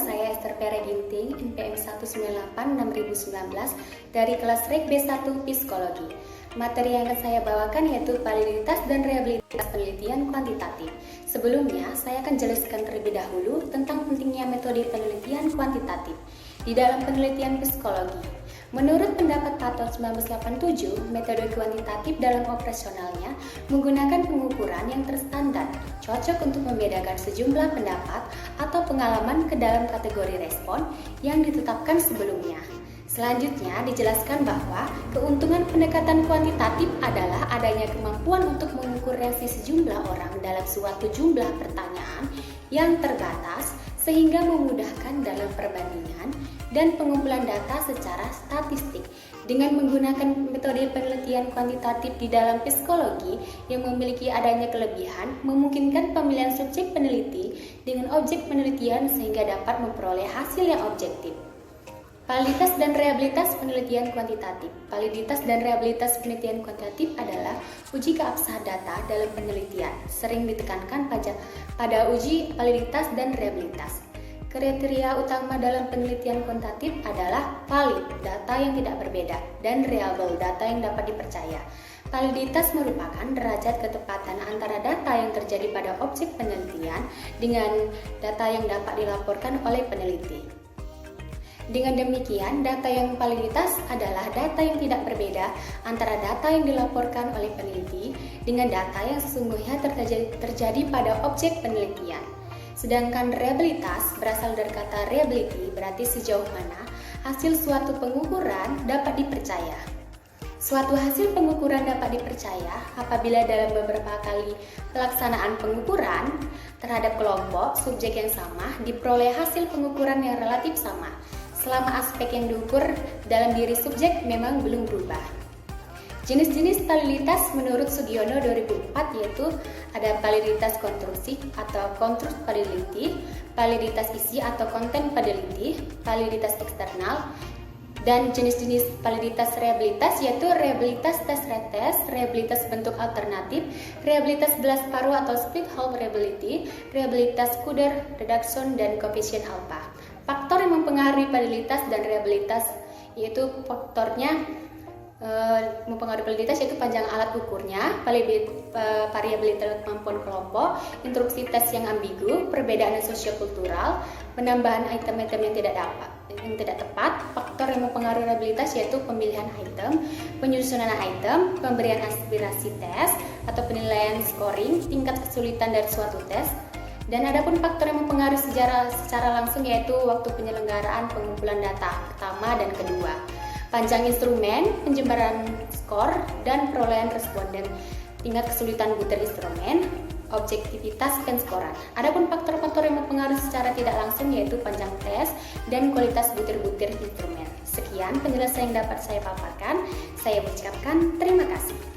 saya Esther Pere Ginting, NPM 198-6019 dari kelas Reg B1 Psikologi. Materi yang akan saya bawakan yaitu validitas dan rehabilitas penelitian kuantitatif. Sebelumnya, saya akan jelaskan terlebih dahulu tentang pentingnya metode penelitian kuantitatif di dalam penelitian psikologi. Menurut pendapat Paton 1987, metode kuantitatif dalam operasionalnya menggunakan pengukuran yang terstandar, cocok untuk membedakan sejumlah pendapat atau pengalaman ke dalam kategori respon yang ditetapkan sebelumnya. Selanjutnya dijelaskan bahwa keuntungan pendekatan kuantitatif adalah adanya kemampuan untuk mengukur reaksi sejumlah orang dalam suatu jumlah pertanyaan yang terbatas sehingga memudahkan dalam perbandingan dan pengumpulan data secara statistik. Dengan menggunakan metode penelitian kuantitatif di dalam psikologi yang memiliki adanya kelebihan, memungkinkan pemilihan subjek peneliti dengan objek penelitian sehingga dapat memperoleh hasil yang objektif. Validitas dan rehabilitas penelitian kuantitatif. Validitas dan rehabilitas penelitian kuantitatif adalah uji keabsahan data dalam penelitian. Sering ditekankan pada uji validitas dan rehabilitas. Kriteria utama dalam penelitian kuantitatif adalah valid, data yang tidak berbeda, dan reliable, data yang dapat dipercaya. Validitas merupakan derajat ketepatan antara data yang terjadi pada objek penelitian dengan data yang dapat dilaporkan oleh peneliti. Dengan demikian, data yang validitas adalah data yang tidak berbeda antara data yang dilaporkan oleh peneliti dengan data yang sesungguhnya terjadi pada objek penelitian. Sedangkan reliabilitas berasal dari kata reliability, berarti sejauh mana hasil suatu pengukuran dapat dipercaya. Suatu hasil pengukuran dapat dipercaya apabila dalam beberapa kali pelaksanaan pengukuran terhadap kelompok subjek yang sama diperoleh hasil pengukuran yang relatif sama, selama aspek yang diukur dalam diri subjek memang belum berubah. Jenis-jenis validitas menurut Sugiono 2004 yaitu ada validitas konstruksi atau construct validity, validitas isi atau content validity, validitas eksternal, dan jenis-jenis validitas rehabilitas yaitu rehabilitas test retest, rehabilitas bentuk alternatif, rehabilitas belas paruh atau split whole rehability, rehabilitas Kuder, reduction, dan koefisien alpha. Faktor yang mempengaruhi validitas dan rehabilitas yaitu faktornya mempengaruhi validitas yaitu panjang alat ukurnya, variabilitas kemampuan kelompok, instruksi tes yang ambigu, perbedaan sosiokultural, penambahan item-item yang tidak tepat. Faktor yang mempengaruhi rehabilitas yaitu pemilihan item, penyusunan item, pemberian aspirasi tes atau penilaian scoring, tingkat kesulitan dari suatu tes. Dan adapun faktor yang mempengaruhi secara langsung yaitu waktu penyelenggaraan pengumpulan data pertama dan kedua, panjang instrumen, penjembaran skor, dan perolehan responden, tingkat kesulitan butir instrumen, objektivitas penskoran. Adapun faktor-faktor yang mempengaruhi secara tidak langsung yaitu panjang tes dan kualitas butir-butir instrumen. Sekian penjelasan yang dapat saya paparkan. Saya ucapkan terima kasih.